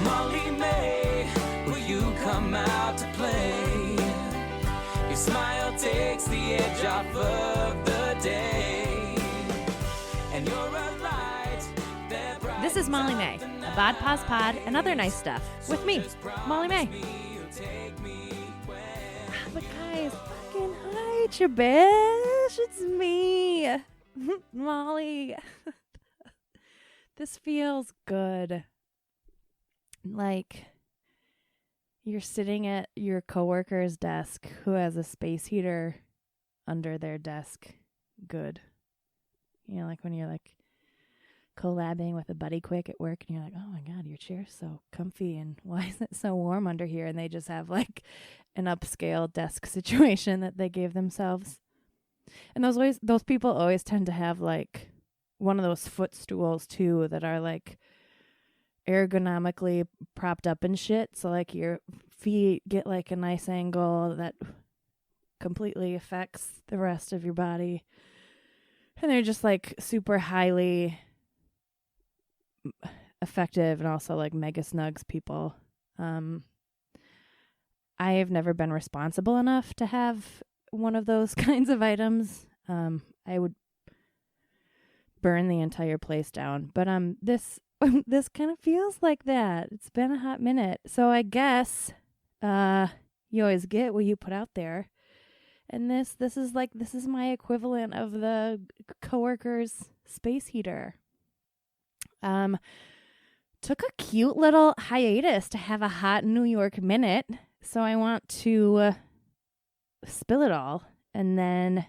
Molly May, will you come out to play? Your smile takes the edge off of the day, and you're a light that brightens. This is Molly May, a Bod Pos Pod and other nice stuff with me, Molly May. But guys, fucking hi, Chabish, it's me, Molly. This feels good. Like you're sitting at your coworker's desk who has a space heater under their desk. Good. You know, like when you're like collabing with a buddy quick at work and you're like, oh my God, your chair's so comfy and why is it so warm under here? And they just have like an upscale desk situation that they gave themselves. And those people always tend to have like one of those footstools too that are like ergonomically propped up and shit. So like your feet get like a nice angle that completely affects the rest of your body. And they're just like super highly effective and also like mega snugs people. I have never been responsible enough to have one of those kinds of items. I would burn the entire place down. But this kind of feels like that. It's been a hot minute. So I guess you always get what you put out there. And this is my equivalent of the coworker's space heater. Took a cute little hiatus to have a hot New York minute. So I want to spill it all and then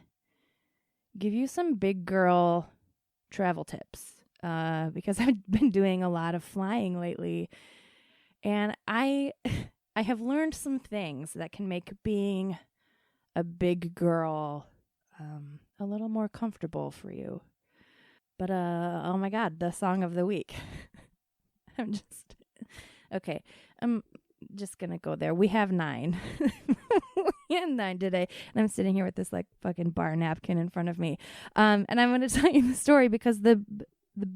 give you some big girl travel tips. Because I've been doing a lot of flying lately. And I have learned some things that can make being a big girl a little more comfortable for you. But, oh my God, the song of the week. I'm just going to go there. We have 9. We had 9 today. And I'm sitting here with this like fucking bar napkin in front of me. And I'm going to tell you the story because the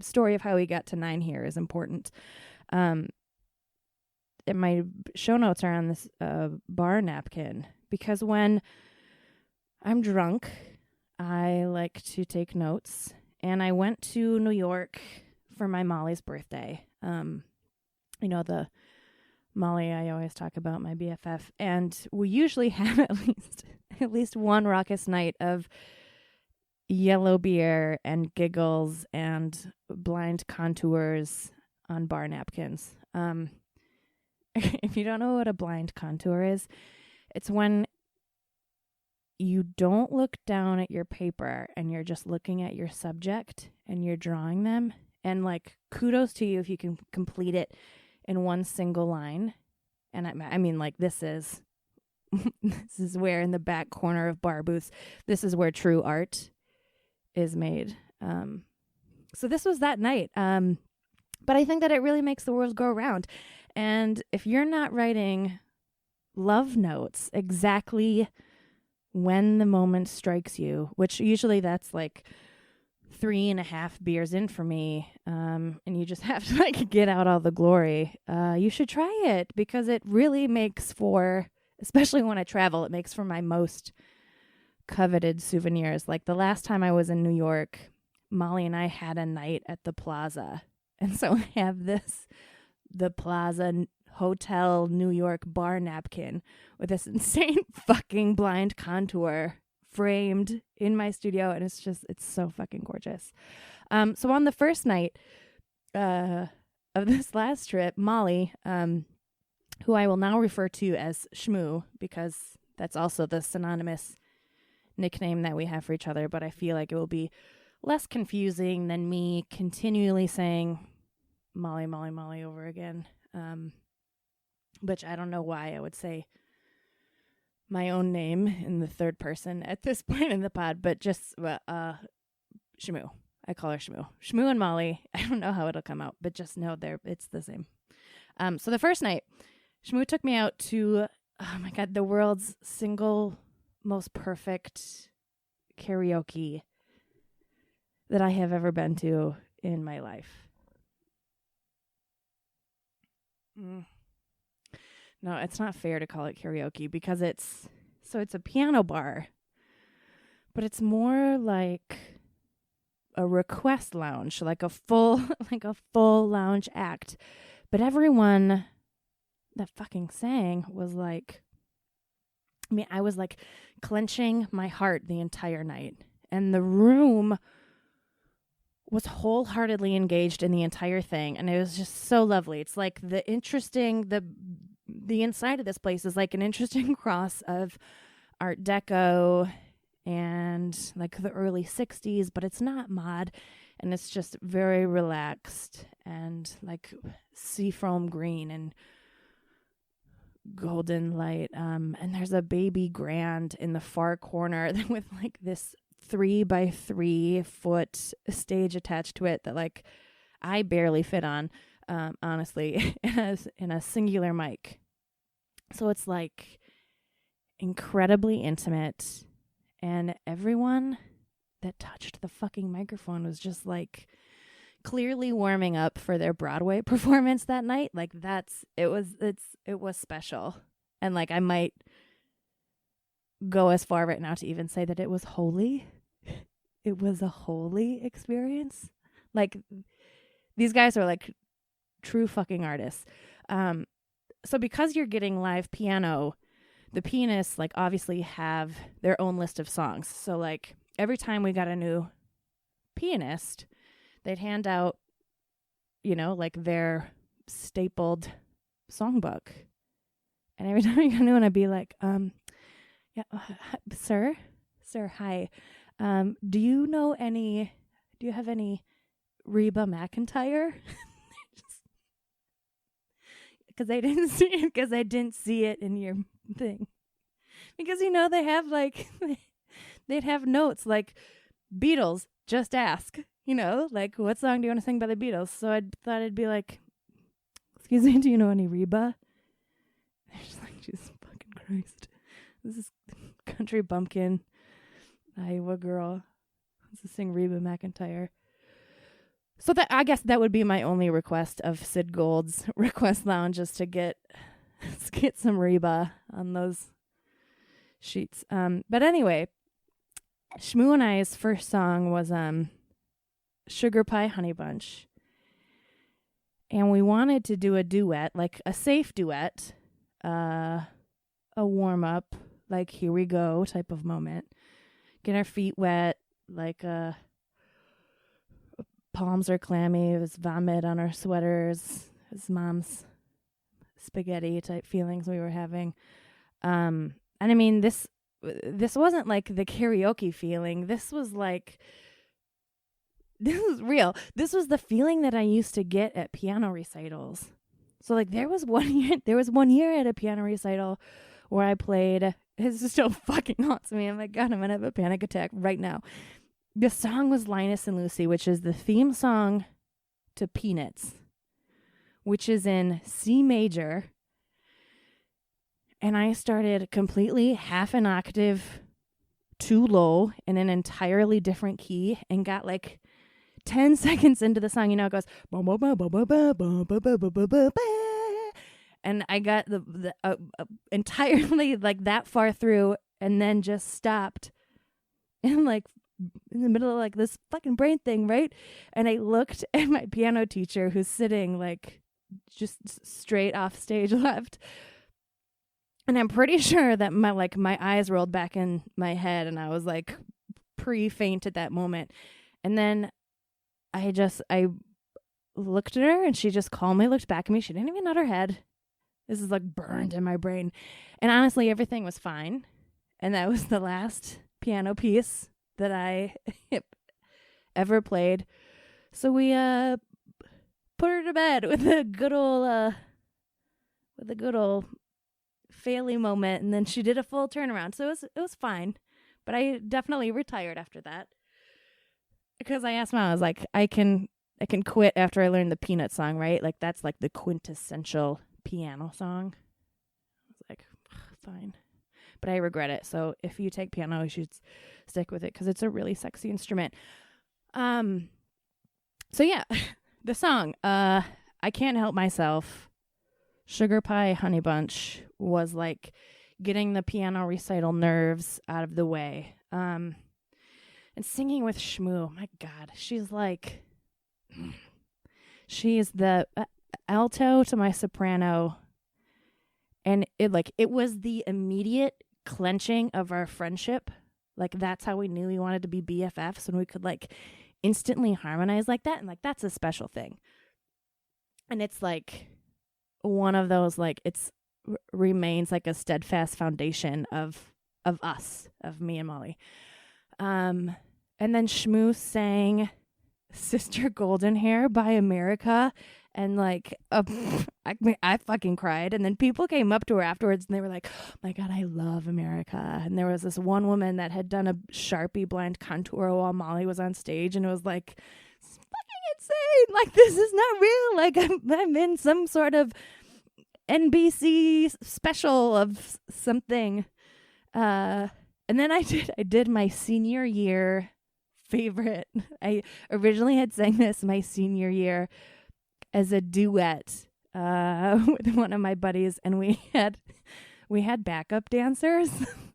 story of how we got to 9 here is important. And my show notes are on this bar napkin because when I'm drunk, I like to take notes. And I went to New York for my Molly's birthday. You know, the Molly I always talk about, my BFF. And we usually have at least one raucous night of yellow beer and giggles and blind contours on bar napkins. If you don't know what a blind contour is, it's when you don't look down at your paper and you're just looking at your subject and you're drawing them. And like, kudos to you if you can complete it in one single line. And I mean, like, this is where in the back corner of bar booths, this is where true art is made. So this was that night. But I think that it really makes the world go around. And if you're not writing love notes exactly when the moment strikes you, which usually that's like 3.5 beers in for me, and you just have to like get out all the glory, you should try it because it really makes for, especially when I travel, it makes for my most coveted souvenirs. Like the last time I was in New York, Molly and I had a night at the Plaza. And so I have the Plaza Hotel New York bar napkin with this insane fucking blind contour framed in my studio. And it's so fucking gorgeous. So on the first night of this last trip, Molly, who I will now refer to as Shmoo, because that's also the synonymous nickname that we have for each other, but I feel like it will be less confusing than me continually saying Molly, Molly, Molly over again, which I don't know why I would say my own name in the third person at this point in the pod, but just Shmoo. I call her Shmoo. Shmoo and Molly. I don't know how it'll come out, but just know it's the same. So the first night, Shmoo took me out to, oh my God, the world's single most perfect karaoke that I have ever been to in my life. No, it's not fair to call it karaoke because it's a piano bar, but it's more like a request lounge, like a full lounge act. But everyone that fucking sang was like, I mean, I was like clenching my heart the entire night, and the room was wholeheartedly engaged in the entire thing, and it was just so lovely. It's like the inside of this place is like an interesting cross of Art Deco and like the early 60s, but it's not mod, and it's just very relaxed and like seafoam green and golden light. And there's a baby grand in the far corner with like this 3x3 foot stage attached to it that like I barely fit on, honestly, in a singular mic. So it's like incredibly intimate, and everyone that touched the fucking microphone was just like clearly warming up for their Broadway performance that night. Like it was special. And like I might go as far right now to even say that it was holy. It was a holy experience. Like these guys are like true fucking artists. So because you're getting live piano, the pianists like obviously have their own list of songs. So like every time we got a new pianist, they'd hand out, like their stapled songbook. And every time we got a new one, I'd be like, sir, hi. Do you have any Reba McEntire? Because I didn't see it in your thing. Because, they have like, they'd have notes like Beatles, just ask, like what song do you want to sing by the Beatles? So I thought it'd be like, excuse me, do you know any Reba? They're just like, Jesus fucking Christ. This is country bumpkin, Iowa girl. Let's sing Reba McEntire. So I guess that would be my only request of Sid Gold's request lounge, is to get some Reba on those sheets. But anyway, Shmoo and I's first song was Sugar Pie Honey Bunch. And we wanted to do a duet, like a safe duet, a warm-up, like here we go type of moment. Get our feet wet, like palms are clammy. It was vomit on our sweaters. It was mom's spaghetti type feelings we were having. And I mean, this wasn't like the karaoke feeling. This was real. This was the feeling that I used to get at piano recitals. So like there was one year at a piano recital where I played. It still fucking haunts me. Oh my God, I'm gonna have a panic attack right now. The song was Linus and Lucy, which is the theme song to Peanuts, which is in C major. And I started completely half an octave too low in an entirely different key and got like 10 seconds into the song, it goes and I got the entirely like that far through and then just stopped and like in the middle of like this fucking brain thing, right? And I looked at my piano teacher who's sitting like just straight off stage left. And I'm pretty sure that my eyes rolled back in my head and I was like pre-faint at that moment. And then I looked at her and she just calmly looked back at me. She didn't even nod her head. This is like burned in my brain. And honestly, everything was fine. And that was the last piano piece that I ever played. So we put her to bed with a good old faily moment, and then she did a full turnaround. So it was fine. But I definitely retired after that. Because I asked Mom, I was like, I can quit after I learn the Peanut song, right? Like that's like the quintessential piano song. I was like, fine. But I regret it. So if you take piano, you should stick with it because it's a really sexy instrument. So yeah, the song, I Can't Help Myself. Sugar Pie Honey Bunch was like getting the piano recital nerves out of the way. And singing with Shmoo, my God, she's like, she's the alto to my soprano. And it was the immediate clenching of our friendship. Like, that's how we knew we wanted to be BFFs, when we could like instantly harmonize like that. And like, that's a special thing. And it's like one of those, like, it's remains like a steadfast foundation of us, of me and Molly. And then Shmoo sang Sister Golden Hair by America, and like I fucking cried. And then people came up to her afterwards and they were like, oh my God, I love America. And there was this one woman that had done a Sharpie blind contour while Molly was on stage, and it was like, it's fucking insane, like, this is not real, like I'm in some sort of NBC special of something. And then I did my senior year favorite. I originally had sang this my senior year as a duet with one of my buddies, and we had backup dancers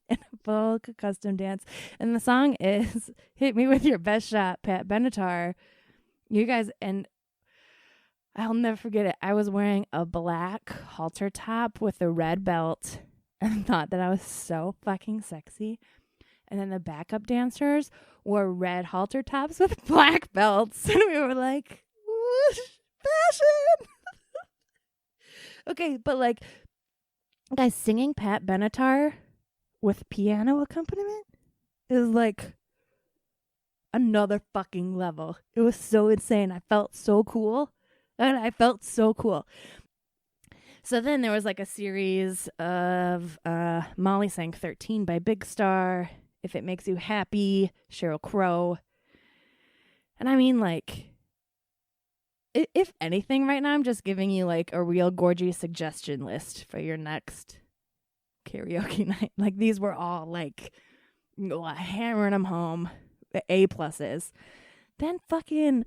and a full custom dance. And the song is "Hit Me With Your Best Shot," Pat Benatar. You guys, and I'll never forget it. I was wearing a black halter top with a red belt and thought that I was so fucking sexy. And then the backup dancers wore red halter tops with black belts. And we were like, whoosh, fashion. Okay, but like, guys, singing Pat Benatar with piano accompaniment is like another fucking level. It was so insane. I felt so cool. So then there was like a series of Molly sang 13 by Big Star, If It Makes You Happy, Sheryl Crow. And I mean, like, if anything right now, I'm just giving you like a real gorgeous suggestion list for your next karaoke night. Like, these were all like hammering them home, A+. Then fucking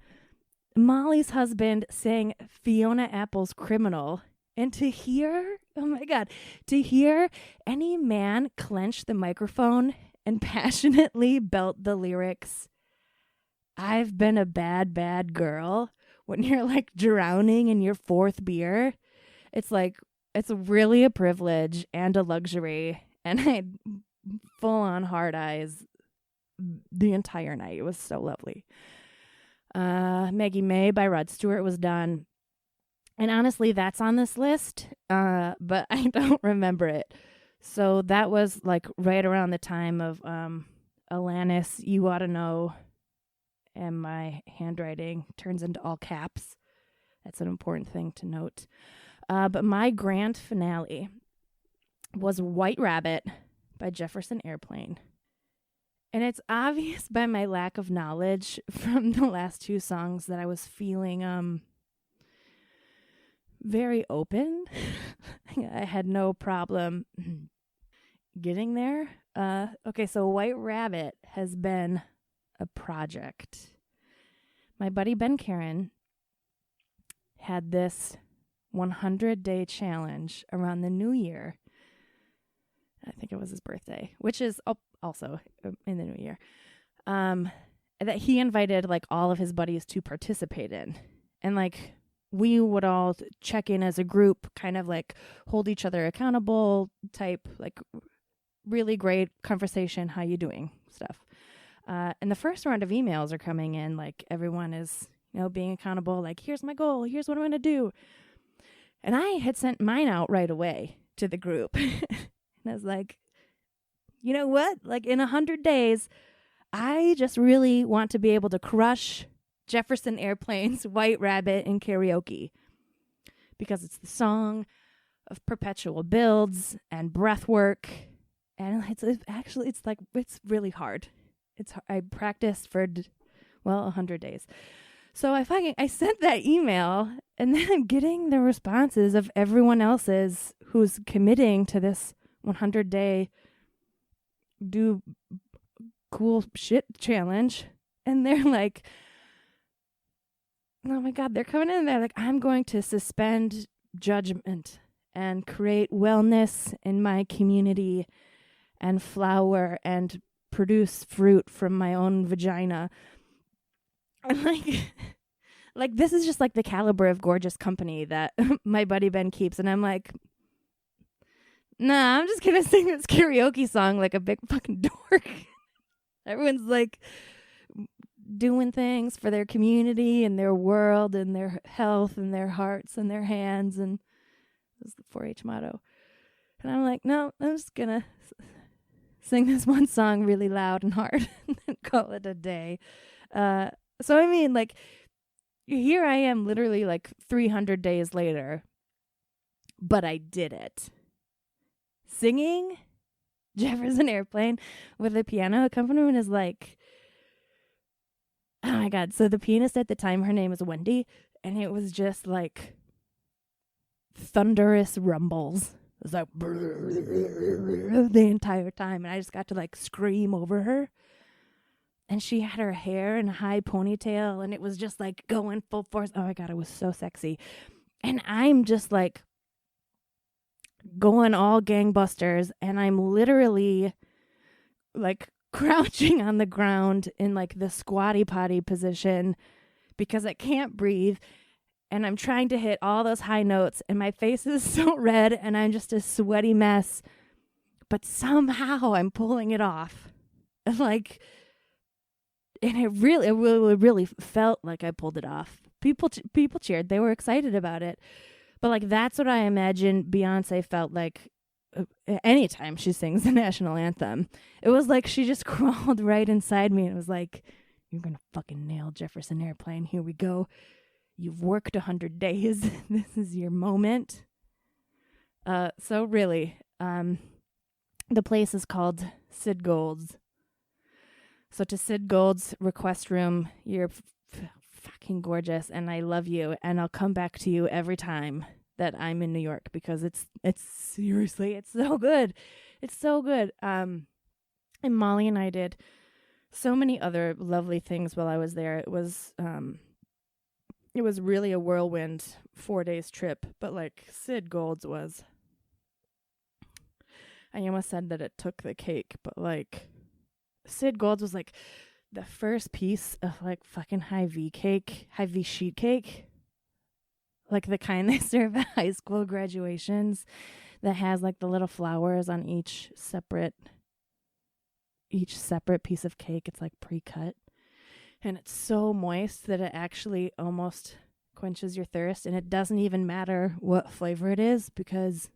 Molly's husband sang Fiona Apple's Criminal. And to hear, oh my God, to hear any man clench the microphone and passionately belt the lyrics, I've been a bad, bad girl, when you're like drowning in your fourth beer, it's like, it's really a privilege and a luxury. And I had full on hard eyes the entire night. It was so lovely. Maggie May by Rod Stewart was done. And honestly, that's on this list, but I don't remember it. So that was like right around the time of Alanis, You Oughta Know, and my handwriting turns into all caps. That's an important thing to note. But my grand finale was White Rabbit by Jefferson Airplane. And it's obvious by my lack of knowledge from the last two songs that I was feeling very open. I had no problem getting there. Okay, so White Rabbit has been a project. My buddy Ben Karen had this 100-day challenge around the new year. I think it was his birthday, which is also in the new year. That he invited like all of his buddies to participate in. And like, we would all check in as a group, kind of like hold each other accountable type, like really great conversation, how you doing stuff. And the first round of emails are coming in, like everyone is, being accountable, like, here's my goal, here's what I'm going to do. And I had sent mine out right away to the group. And I was like, you know what? Like, in 100 days, I just really want to be able to crush Jefferson Airplane's White Rabbit in karaoke, because it's the song of perpetual builds and breath work. And it's really hard. I practiced for, 100 days. So I sent that email, and then I'm getting the responses of everyone else's who's committing to this 100-day do cool shit challenge. And they're like, oh my God, they're coming in and they're like, I'm going to suspend judgment and create wellness in my community and flower and produce fruit from my own vagina. And like this is just like the caliber of gorgeous company that my buddy Ben keeps. And I'm like, nah, I'm just gonna sing this karaoke song like a big fucking dork. Everyone's like doing things for their community and their world and their health and their hearts and their hands, and this is the 4-H motto. And I'm like, no, I'm just gonna sing this one song really loud and hard and call it a day. So I mean, like, here I am literally like 300 days later, but I did it. Singing Jefferson Airplane with a piano accompaniment is like, oh my God. So the pianist at the time, her name was Wendy, and it was just like thunderous rumbles. It was like the entire time, and I just got to like scream over her. And she had her hair in a high ponytail, and it was just like going full force. Oh my God, it was so sexy. And I'm just like going all gangbusters, and I'm literally like crouching on the ground in like the squatty potty position because I can't breathe, and I'm trying to hit all those high notes, and my face is so red, and I'm just a sweaty mess, but somehow I'm pulling it off. And like, and it really felt like I pulled it off. People cheered. They were excited about it. But like, that's what I imagine Beyonce felt like anytime she sings the national anthem. It was like she just crawled right inside me, and it was like, you're going to fucking nail Jefferson Airplane. Here we go. You've worked 100 days. This is your moment. So really, the place is called Sid Gold's. So to Sid Gold's request room, you're fucking gorgeous, and I love you, and I'll come back to you every time that I'm in New York, because it's seriously, it's so good. It's so good. And Molly and I did so many other lovely things while I was there. It was really a whirlwind 4 days trip, but like Sid Gold's was, I almost said that it took the cake, but like Sid Gold's was like the first piece of like fucking high-V sheet cake. Like the kind they serve at high school graduations that has like the little flowers on each separate piece of cake. It's like pre-cut. And it's so moist that it actually almost quenches your thirst. And it doesn't even matter what flavor it is, because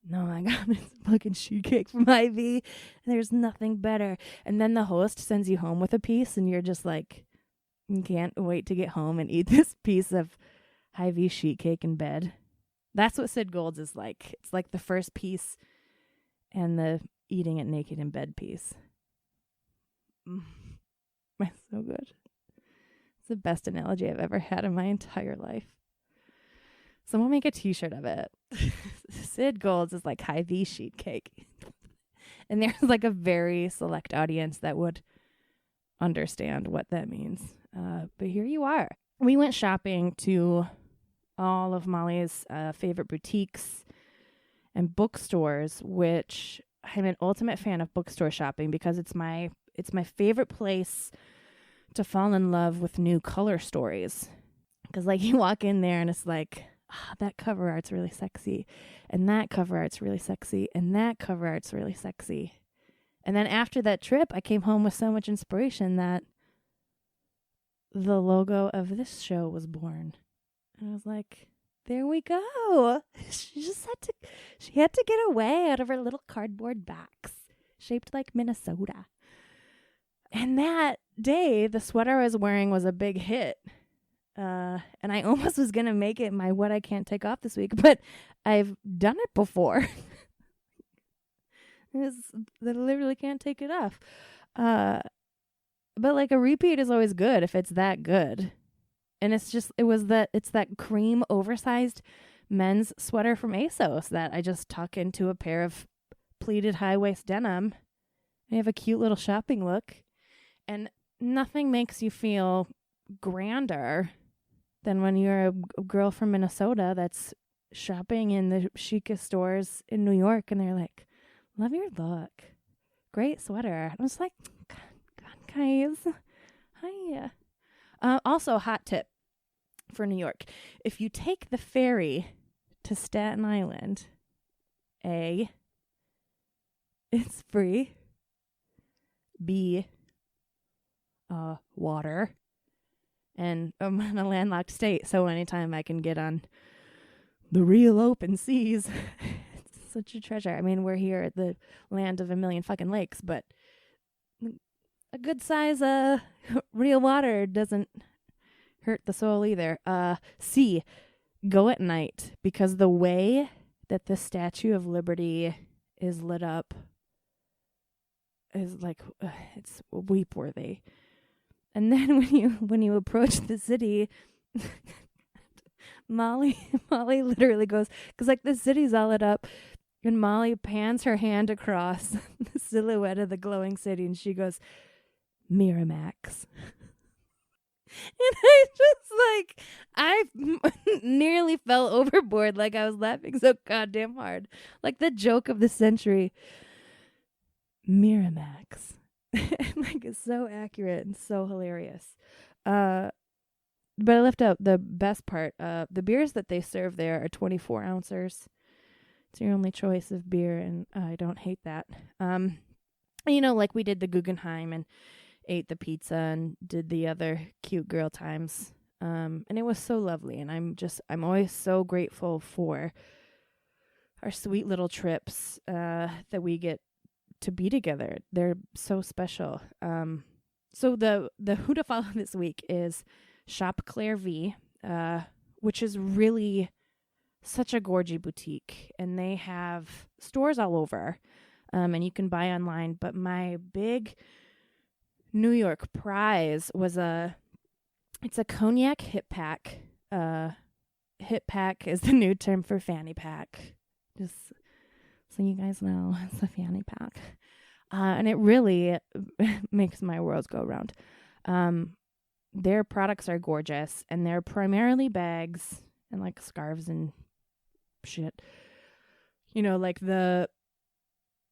no, my God, it's fucking sheet cake from Hy-Vee. There's nothing better. And then the host sends you home with a piece, and you're just like, you can't wait to get home and eat this piece of Hy-Vee sheet cake in bed. That's what Sid Gold's is like. It's like the first piece and the eating it naked in bed piece. It's so good. It's the best analogy I've ever had in my entire life. Someone make a t-shirt of it. Sid Gold's is like Hy-Vee sheet cake. And there's like a very select audience that would understand what that means. But here you are. We went shopping to all of Molly's favorite boutiques and bookstores, which I'm an ultimate fan of bookstore shopping because it's my favorite place to fall in love with new color stories. Because like you walk in there and it's like, that cover art's really sexy, and that cover art's really sexy, and that cover art's really sexy. And then after that trip, I came home with so much inspiration that the logo of this show was born. And I was like, there we go. She had to get away out of her little cardboard box shaped like Minnesota. And that day, the sweater I was wearing was a big hit. And I almost was going to make it my what I can't take off this week, but I've done it before. I literally can't take it off. But like a repeat is always good if it's that good. And it's that cream oversized men's sweater from ASOS that I just tuck into a pair of pleated high waist denim. I have a cute little shopping look, and nothing makes you feel grander than when you're a girl from Minnesota that's shopping in the chicest stores in New York, and they're like, love your look. Great sweater. I was like, God, guys. Hi. Also, hot tip for New York. If you take the ferry to Staten Island, A, it's free. B, water. And I'm in a landlocked state, so anytime I can get on the real open seas, it's such a treasure. I mean, we're here at the land of a million fucking lakes, but a good size real water doesn't hurt the soul either. C, go at night, because the way that the Statue of Liberty is lit up is like it's weep worthy. And then when you approach the city, Molly literally goes, because like the city's all lit up, and Molly pans her hand across the silhouette of the glowing city, and she goes, Miramax. And I nearly fell overboard. Like, I was laughing so goddamn hard. Like the joke of the century. Miramax. Like, it's so accurate and so hilarious. But I left out the best part. The beers that they serve there are 24 ounces. It's your only choice of beer, and I don't hate that. You know, like we did the Guggenheim and ate the pizza and did the other cute girl times. And it was so lovely, and I'm always so grateful for our sweet little trips that we get to be together. They're so special. So the who to follow this week is Shop Claire V, which is really such a gorgy boutique, and they have stores all over, and you can buy online. But my big New York prize was it's a cognac hip pack. Hip pack is the new term for fanny pack. Just so you guys know, it's a fanny pack. And it really makes my world go round. Their products are gorgeous, and they're primarily bags and like scarves and shit. You know, like the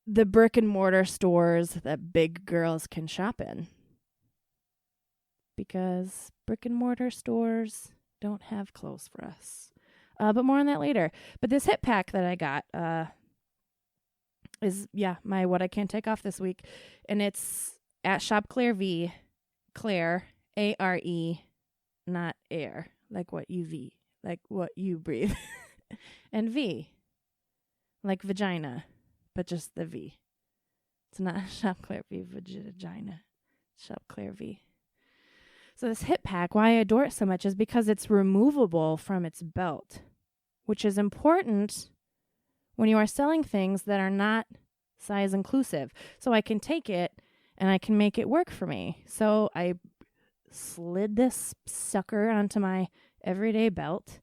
brick and mortar stores that big girls can shop in. Because brick and mortar stores don't have clothes for us. But more on that later. But this hip pack that I got is, my what I can't take off this week. And it's at Shop Claire V. Claire, A-R-E, not air. Like what you V. Like what you breathe. And V. Like vagina. But just the V. It's not Shop Claire V. Vagina. Shop Claire V. So this hip pack, why I adore it so much is because it's removable from its belt, which is important when you are selling things that are not size inclusive. So I can take it and I can make it work for me. So I slid this sucker onto my everyday belt,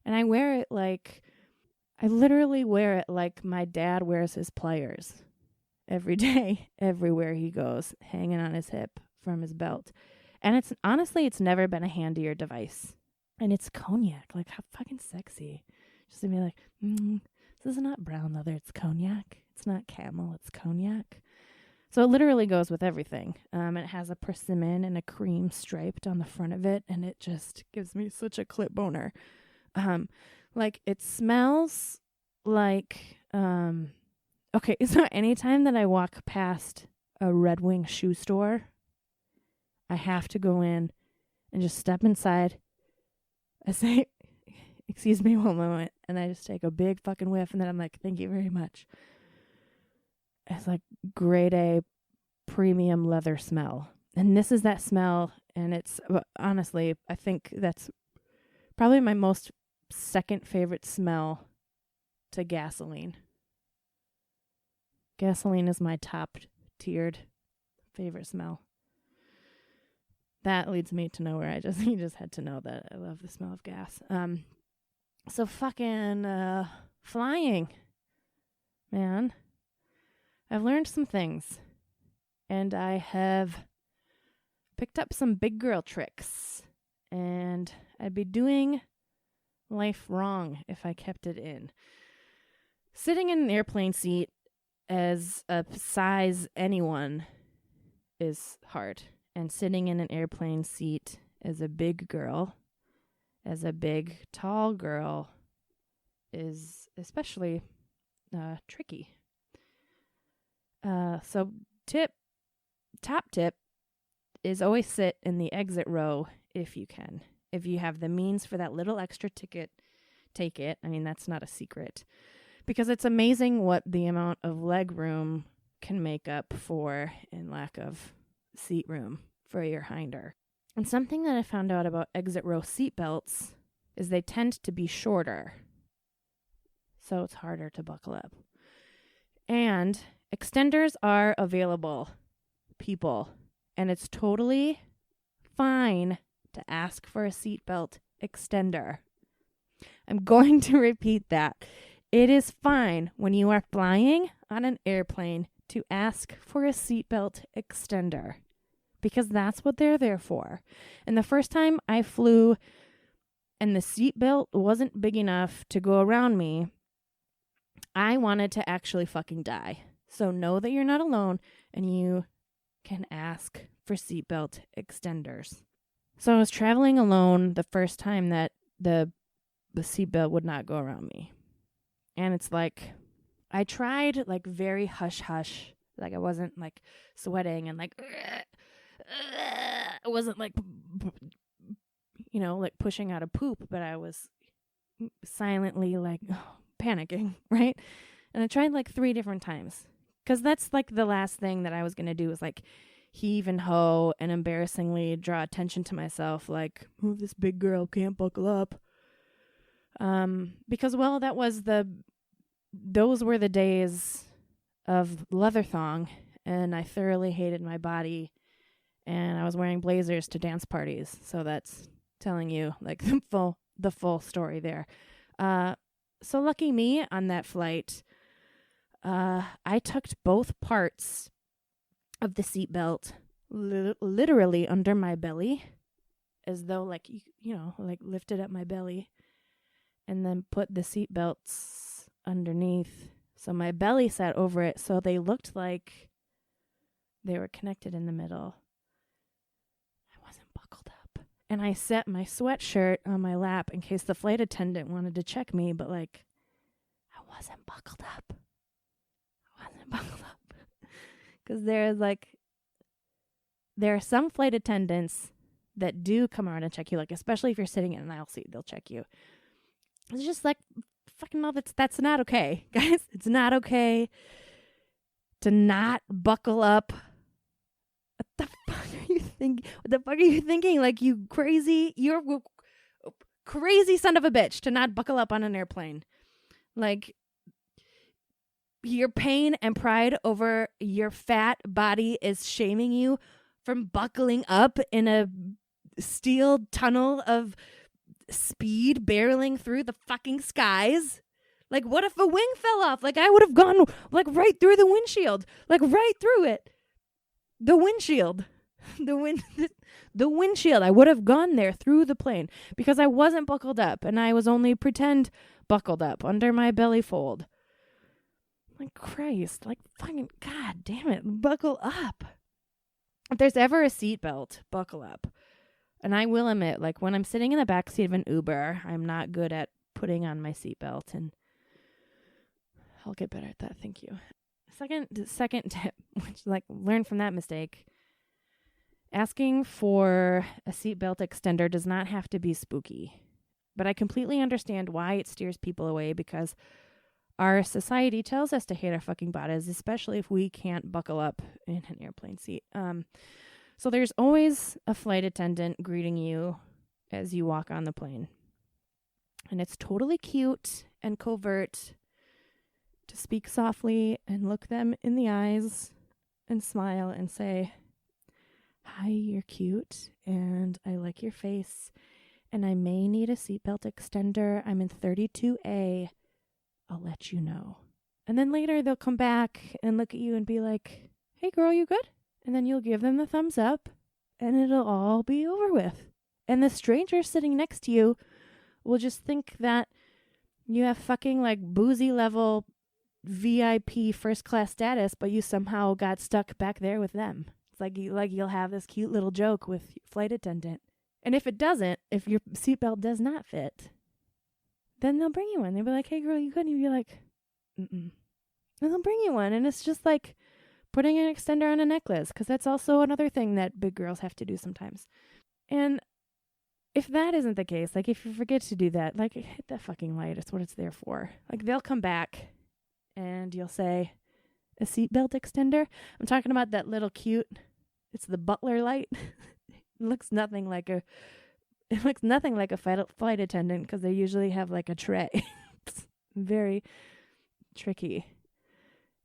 and I wear it I literally wear it like my dad wears his pliers every day, everywhere he goes, hanging on his hip from his belt. And it's never been a handier device. And it's cognac. Like, how fucking sexy. Just to be like, this is not brown leather, it's cognac. It's not camel, it's cognac. So it literally goes with everything. It has a persimmon and a cream striped on the front of it, and it just gives me such a clip boner. It smells like, okay, so anytime that I walk past a Red Wing shoe store, I have to go in and just step inside. I say, excuse me one moment, and I just take a big fucking whiff, and then I'm like, thank you very much. It's like grade A premium leather smell. And this is that smell, and it's, honestly, I think that's probably my most second favorite smell to gasoline. Gasoline is my top tiered favorite smell. That leads me to nowhere. You just had to know that I love the smell of gas. So fucking flying, man. I've learned some things, and I have picked up some big girl tricks, and I'd be doing life wrong if I kept it in. Sitting in an airplane seat as a size anyone is hard. And sitting in an airplane seat as a big girl, as a big, tall girl, is especially tricky. So top tip is always sit in the exit row if you can. If you have the means for that little extra ticket, take it. I mean, that's not a secret. Because it's amazing what the amount of leg room can make up for in lack of seat room for your hinder. And something that I found out about exit row seatbelts is they tend to be shorter. So it's harder to buckle up. And extenders are available, people. And it's totally fine to ask for a seatbelt extender. I'm going to repeat that. It is fine when you are flying on an airplane to ask for a seatbelt extender because that's what they're there for. And the first time I flew and the seatbelt wasn't big enough to go around me, I wanted to actually fucking die. So know that you're not alone and you can ask for seatbelt extenders. So I was traveling alone the first time that the seatbelt would not go around me. And it's like, I tried like very hush-hush. Like I wasn't like sweating and like, I wasn't like, like pushing out a poop, but I was silently like panicking, right? And I tried like 3 different times. Because that's like the last thing that I was going to do was like heave and hoe and embarrassingly draw attention to myself like, oh, this big girl can't buckle up. Because, well, those were the days of leather thong, and I thoroughly hated my body, and I was wearing blazers to dance parties, so that's telling you, like, the full story there. So lucky me on that flight, I tucked both parts of the seatbelt literally under my belly, as though, like, like lifted up my belly, and then put the seatbelts underneath. So my belly sat over it, so they looked like they were connected in the middle. I wasn't buckled up. And I set my sweatshirt on my lap in case the flight attendant wanted to check me, but like, I wasn't buckled up. Because there are some flight attendants that do come around and check you, like, especially if you're sitting in an aisle seat, they'll check you. It's just like, fucking no, that's not okay, guys. It's not okay to not buckle up. What the fuck are you thinking? What the fuck are you thinking? Like, you're crazy son of a bitch to not buckle up on an airplane. Like, your pain and pride over your fat body is shaming you from buckling up in a steel tunnel of speed barreling through the fucking skies. Like, what if a wing fell off? Like, I would have gone like right through the windshield, like right through it. The windshield. The windshield. I would have gone there through the plane because I wasn't buckled up and I was only pretend buckled up under my belly fold. Like, Christ, like, fucking, God damn it, buckle up. If there's ever a seatbelt, buckle up. And I will admit, like, when I'm sitting in the backseat of an Uber, I'm not good at putting on my seatbelt, and I'll get better at that, thank you. Second tip, which, like, learn from that mistake. Asking for a seatbelt extender does not have to be spooky. But I completely understand why it steers people away, because our society tells us to hate our fucking bodies, especially if we can't buckle up in an airplane seat. So there's always a flight attendant greeting you as you walk on the plane. And it's totally cute and covert to speak softly and look them in the eyes and smile and say, "Hi, you're cute, and I like your face, and I may need a seatbelt extender. I'm in 32A. I'll let you know." And then later they'll come back and look at you and be like, "Hey girl, you good?" And then you'll give them the thumbs up and it'll all be over with. And the stranger sitting next to you will just think that you have fucking like boozy level VIP first class status, but you somehow got stuck back there with them. It's like you'll have this cute little joke with flight attendant. And if it doesn't, if your seatbelt does not fit, then they'll bring you one. They'll be like, hey girl, you couldn't. You'd be like, mm-mm. And they'll bring you one. And it's just like putting an extender on a necklace, because that's also another thing that big girls have to do sometimes. And if that isn't the case, like if you forget to do that, like hit that fucking light. It's what it's there for. Like they'll come back and you'll say, a seatbelt extender? I'm talking about that little cute, it's the butler light. It looks nothing like a flight attendant, because they usually have like a tray. It's very tricky.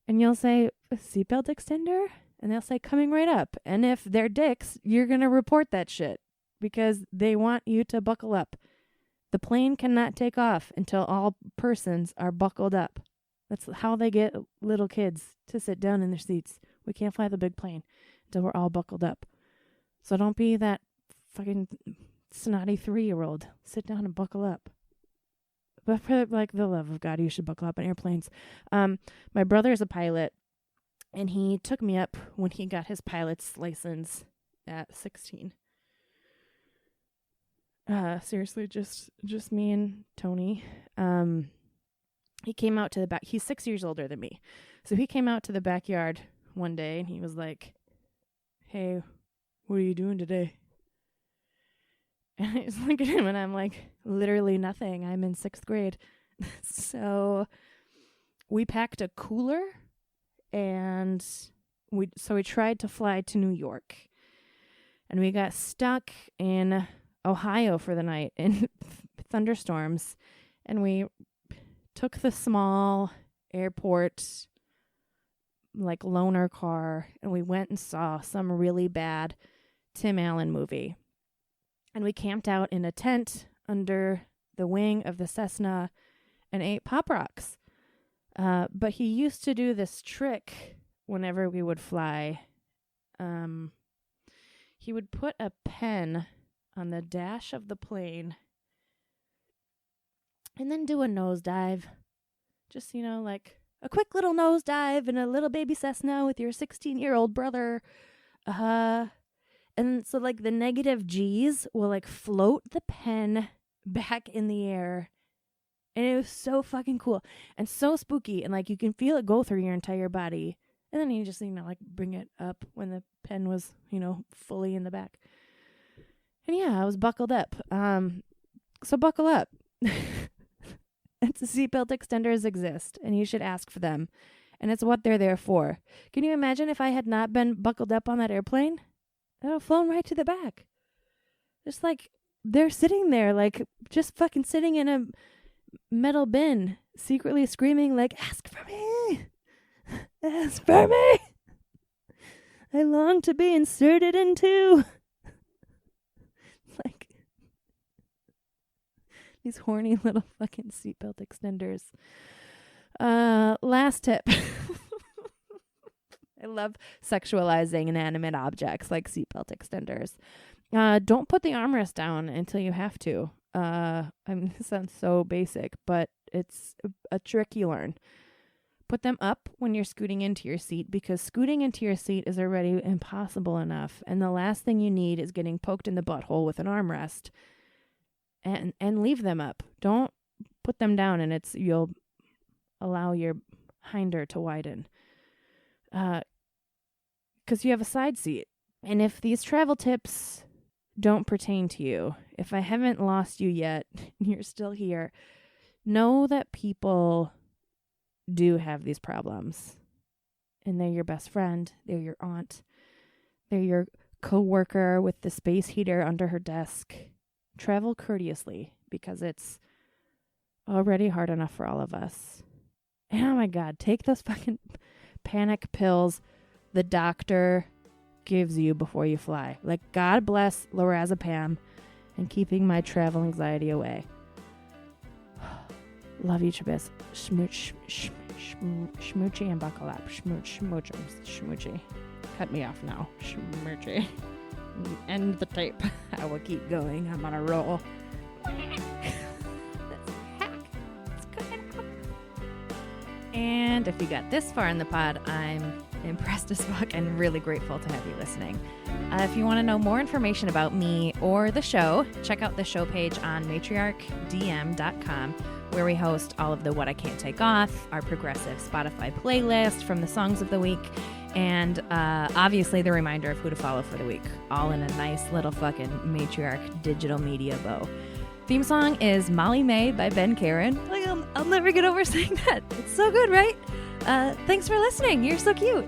And you'll say, a seatbelt extender? And they'll say, coming right up. And if they're dicks, you're going to report that shit, because they want you to buckle up. The plane cannot take off until all persons are buckled up. That's how they get little kids to sit down in their seats. We can't fly the big plane until we're all buckled up. So don't be that fucking snotty 3-year-old. Sit down and buckle up. But for like the love of God, you should buckle up on airplanes. My brother is a pilot, and he took me up when he got his pilot's license at 16. Seriously, just me and Tony. He came out to the back. He's 6 years older than me. So he came out to the backyard one day, and he was like, hey, what are you doing today? And I was looking at him, and I'm like, literally nothing. I'm in 6th grade. So we packed a cooler, and we tried to fly to New York. And we got stuck in Ohio for the night in thunderstorms. And we took the small airport, like, loaner car, and we went and saw some really bad Tim Allen movie. And we camped out in a tent under the wing of the Cessna and ate Pop Rocks. But he used to do this trick whenever we would fly. He would put a pen on the dash of the plane and then do a nosedive. Just, like a quick little nosedive in a little baby Cessna with your 16-year-old brother. And so, like, the negative G's will, like, float the pen back in the air. And it was so fucking cool and so spooky. And, like, you can feel it go through your entire body. And then you just, like, bring it up when the pen was, fully in the back. And, yeah, I was buckled up. So buckle up. It's seatbelt extenders exist, and you should ask for them. And it's what they're there for. Can you imagine if I had not been buckled up on that airplane? I'd have flown right to the back. Just like, they're sitting there, like, just fucking sitting in a metal bin, secretly screaming, like, ask for me! Ask for me! I long to be inserted into. Like, these horny little fucking seatbelt extenders. Last tip. I love sexualizing inanimate objects like seatbelt extenders. Don't put the armrest down until you have to. This sounds so basic, but it's a trick you learn. Put them up when you're scooting into your seat, because scooting into your seat is already impossible enough. And the last thing you need is getting poked in the butthole with an armrest. And leave them up. Don't put them down, and you'll allow your hinder to widen. Because you have a side seat. And if these travel tips don't pertain to you, if I haven't lost you yet, you're still here, know that people do have these problems. And they're your best friend. They're your aunt. They're your coworker with the space heater under her desk. Travel courteously, because it's already hard enough for all of us. And oh my God, take those fucking panic pills the doctor gives you before you fly. Like, God bless lorazepam and keeping my travel anxiety away. Love you, Chabis. Schmooch, schmoochy and buckle up. Schmooch, schmoochy. Cut me off now. Schmoochy. End the tape. I will keep going. I'm on a roll. And if you got this far in the pod, I'm impressed as fuck and really grateful to have you listening. If you want to know more information about me or the show, check out the show page on matriarchdm.com, where we host all of the What I Can't Take Off, our progressive Spotify playlist from the songs of the week, and obviously the reminder of who to follow for the week, all in a nice little fucking Matriarch digital media bow. Theme song is Molly May by Ben Karen. Like, I'll never get over saying that. It's so good, right? Thanks for listening. You're so cute.